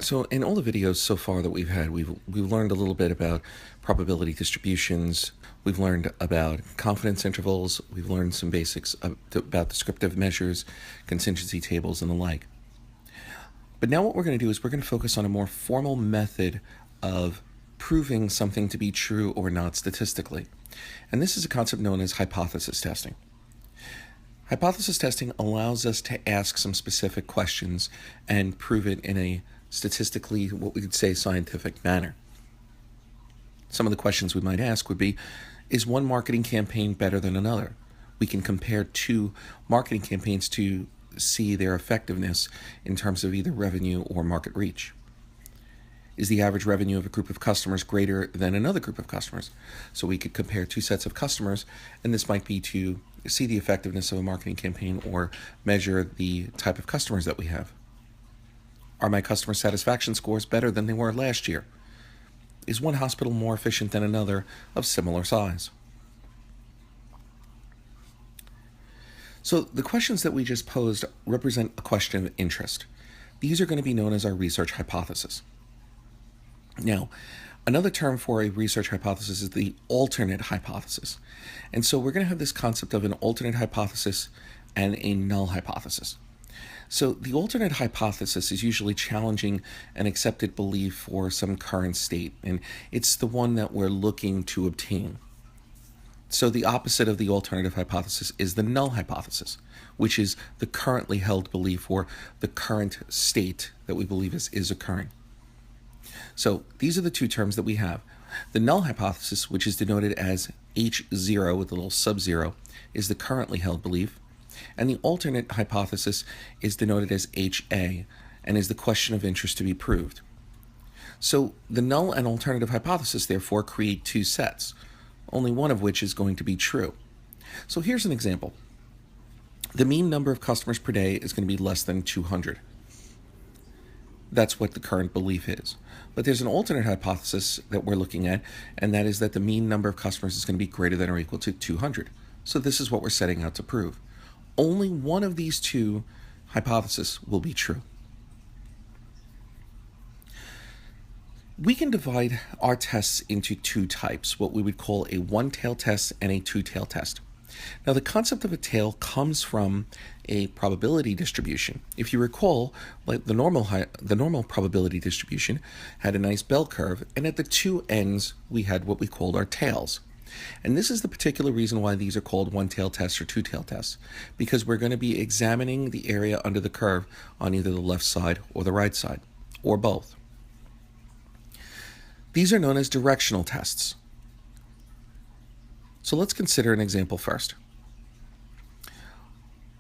So in all the videos so far that we've had, we've learned a little bit about probability distributions. We've learned about confidence intervals. We've learned some basics about descriptive measures, contingency tables, and the like. But now what we're going to do is we're going to focus on a more formal method of proving something to be true or not statistically. And this is a concept known as hypothesis testing. Hypothesis testing allows us to ask some specific questions and prove it in a statistically, what we could say, scientific manner. Some of the questions we might ask would be, is one marketing campaign better than another? We can compare two marketing campaigns to see their effectiveness in terms of either revenue or market reach. Is the average revenue of a group of customers greater than another group of customers? So we could compare two sets of customers, and this might be to see the effectiveness of a marketing campaign or measure the type of customers that we have. Are my customer satisfaction scores better than they were last year? Is one hospital more efficient than another of similar size? So the questions that we just posed represent a question of interest. These are going to be known as our research hypothesis. Now, another term for a research hypothesis is the alternate hypothesis. And so we're going to have this concept of an alternate hypothesis and a null hypothesis. So the alternate hypothesis is usually challenging an accepted belief for some current state, and it's the one that we're looking to obtain. So the opposite of the alternative hypothesis is the null hypothesis, which is the currently held belief or the current state that we believe is occurring. So these are the two terms that we have. The null hypothesis, which is denoted as H0 with a little sub-zero, is the currently held belief. And the alternate hypothesis is denoted as HA and is the question of interest to be proved. So the null and alternative hypothesis, therefore, create two sets, only one of which is going to be true. So here's an example. The mean number of customers per day is going to be less than 200. That's what the current belief is. But there's an alternate hypothesis that we're looking at, and that is that the mean number of customers is going to be greater than or equal to 200. So this is what we're setting out to prove. Only one of these two hypotheses will be true. We can divide our tests into two types, what we would call a one-tail test and a two-tail test. Now, the concept of a tail comes from a probability distribution. If you recall, like the normal probability distribution had a nice bell curve, and at the two ends we had what we called our tails. And this is the particular reason why these are called one-tail tests or two-tail tests, because we're going to be examining the area under the curve on either the left side or the right side, or both. These are known as directional tests. So let's consider an example first.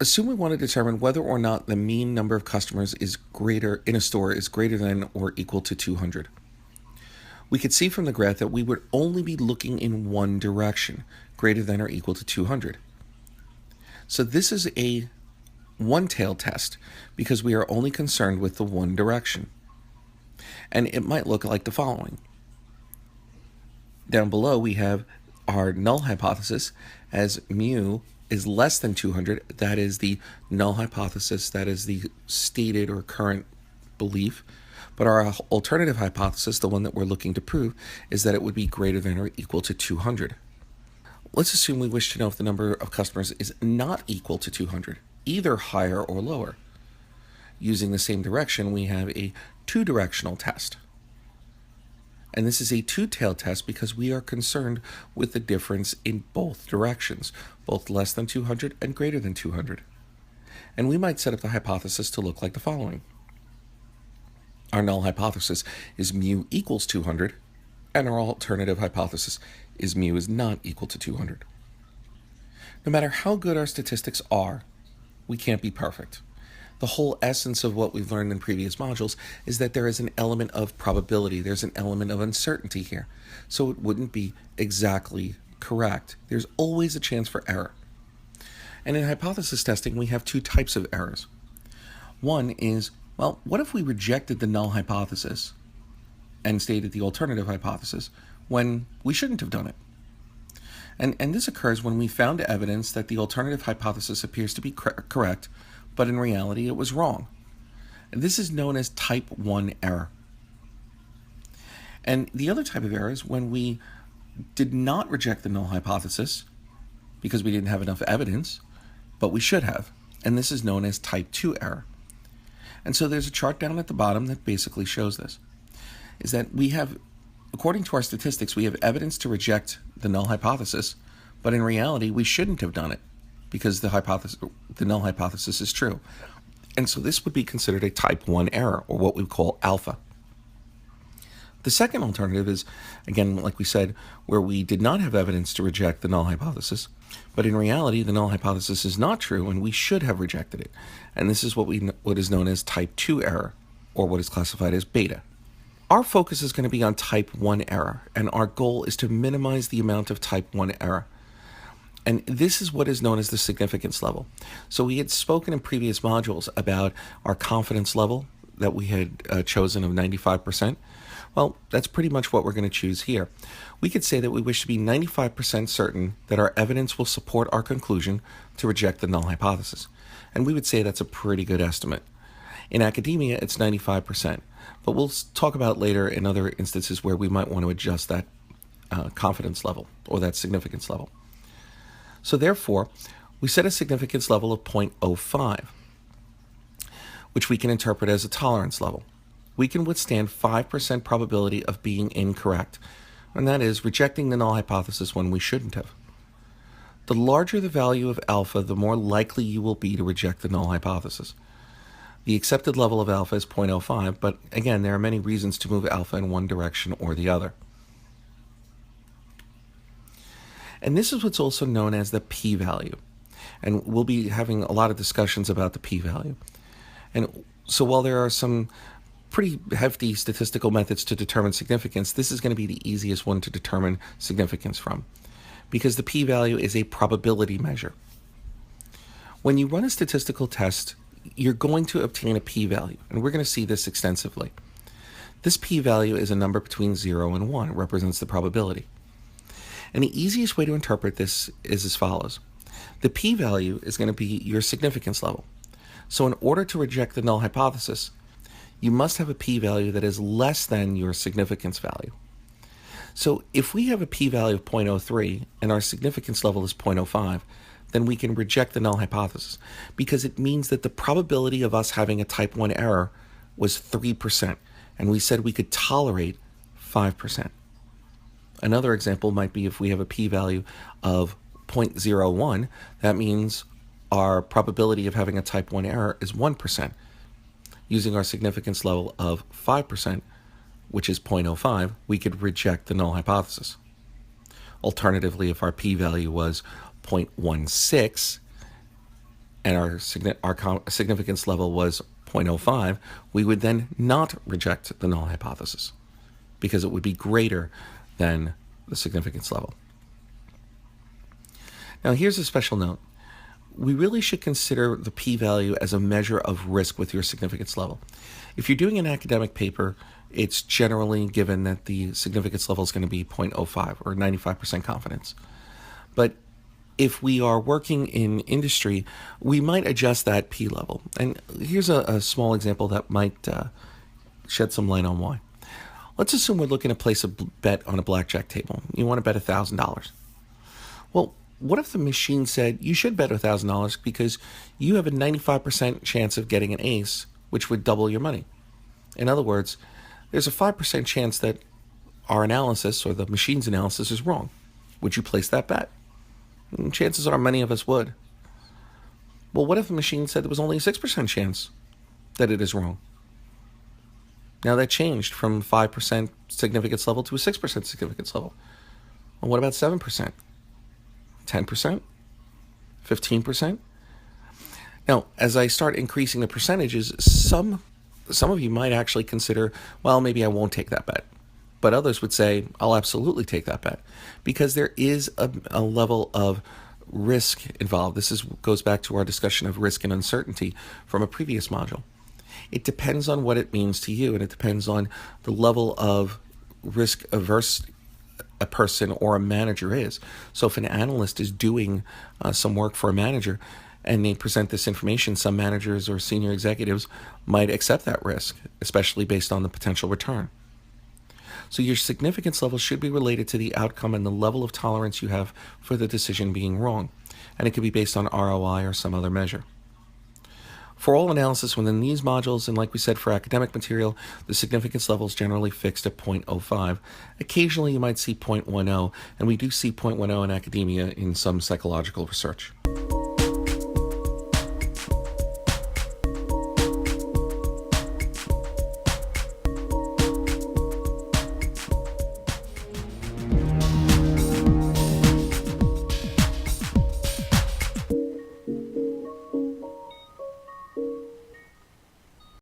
Assume we want to determine whether or not the mean number of customers is greater in a store is greater than or equal to 200. We could see from the graph that we would only be looking in one direction, greater than or equal to 200. So this is a one-tail test because we are only concerned with the one direction. And it might look like the following. Down below we have our null hypothesis as mu is less than 200. That is the null hypothesis. That is the stated or current belief. But our alternative hypothesis, the one that we're looking to prove, is that it would be greater than or equal to 200. Let's assume we wish to know if the number of customers is not equal to 200, either higher or lower. Using the same direction, we have a two-directional test. And this is a two-tailed test because we are concerned with the difference in both directions, both less than 200 and greater than 200. And we might set up the hypothesis to look like the following. Our null hypothesis is mu equals 200, and our alternative hypothesis is mu is not equal to 200. No matter how good our statistics are, we can't be perfect. The whole essence of what we've learned in previous modules is that there is an element of probability, there's an element of uncertainty here, so it wouldn't be exactly correct. There's always a chance for error. And in hypothesis testing, we have two types of errors. One is, well, what if we rejected the null hypothesis and stated the alternative hypothesis when we shouldn't have done it? And this occurs when we found evidence that the alternative hypothesis appears to be correct, but in reality it was wrong. And this is known as type 1 error. And the other type of error is when we did not reject the null hypothesis because we didn't have enough evidence, but we should have. And this is known as type 2 error. And so there's a chart down at the bottom that basically shows this, is that we have, according to our statistics, we have evidence to reject the null hypothesis, but in reality, we shouldn't have done it because the null hypothesis is true. And so this would be considered a type 1 error, or what we call alpha. The second alternative is, again, like we said, where we did not have evidence to reject the null hypothesis, but in reality, the null hypothesis is not true and we should have rejected it. And this is what is known as type 2 error, or what is classified as beta. Our focus is going to be on type 1 error, and our goal is to minimize the amount of type 1 error. And this is what is known as the significance level. So we had spoken in previous modules about our confidence level that we had chosen of 95%. Well, that's pretty much what we're going to choose here. We could say that we wish to be 95% certain that our evidence will support our conclusion to reject the null hypothesis. And we would say that's a pretty good estimate. In academia, it's 95%. But we'll talk about later in other instances where we might want to adjust that confidence level or that significance level. So therefore, we set a significance level of 0.05, which we can interpret as a tolerance level. We can withstand 5% probability of being incorrect, and that is rejecting the null hypothesis when we shouldn't have. The larger the value of alpha, the more likely you will be to reject the null hypothesis. The accepted level of alpha is 0.05, but again, there are many reasons to move alpha in one direction or the other. And this is what's also known as the p-value. And we'll be having a lot of discussions about the p-value. And so while there are some pretty hefty statistical methods to determine significance, this is going to be the easiest one to determine significance from, because the p-value is a probability measure. When you run a statistical test, you're going to obtain a p-value, and we're going to see this extensively. This p-value is a number between 0 and 1. It represents the probability. And the easiest way to interpret this is as follows. The p-value is going to be your significance level. So in order to reject the null hypothesis, you must have a p-value that is less than your significance value. So if we have a p-value of 0.03 and our significance level is 0.05, then we can reject the null hypothesis, because it means that the probability of us having a type 1 error was 3%, and we said we could tolerate 5%. Another example might be if we have a p-value of 0.01, that means our probability of having a type 1 error is 1%. Using our significance level of 5%, which is 0.05, we could reject the null hypothesis. Alternatively, if our p-value was 0.16 and our significance level was 0.05, we would then not reject the null hypothesis because it would be greater than the significance level. Now, here's a special note. We really should consider the p-value as a measure of risk with your significance level. If you're doing an academic paper, it's generally given that the significance level is going to be 0.05 or 95% confidence. But if we are working in industry, we might adjust that p level. And here's a small example that might shed some light on why. Let's assume we're looking to place a bet on a blackjack table. You want to bet $1,000. Well, what if the machine said you should bet $1,000 because you have a 95% chance of getting an ace, which would double your money? In other words, there's a 5% chance that our analysis or the machine's analysis is wrong. Would you place that bet? And chances are many of us would. Well, what if the machine said there was only a 6% chance that it is wrong? Now that changed from 5% significance level to a 6% significance level. Well, what about 7%? 10%? 15%? Now, as I start increasing the percentages, some of you might actually consider, well, maybe I won't take that bet. But others would say, I'll absolutely take that bet, because there is a level of risk involved. This goes back to our discussion of risk and uncertainty from a previous module. It depends on what it means to you, and it depends on the level of risk averse a person or a manager is. So if an analyst is doing some work for a manager, and they present this information, some managers or senior executives might accept that risk, especially based on the potential return. So your significance level should be related to the outcome and the level of tolerance you have for the decision being wrong, and it could be based on ROI or some other measure. For all analysis within these modules, and like we said for academic material, the significance level is generally fixed at 0.05. Occasionally you might see 0.10, and we do see 0.10 in academia in some psychological research.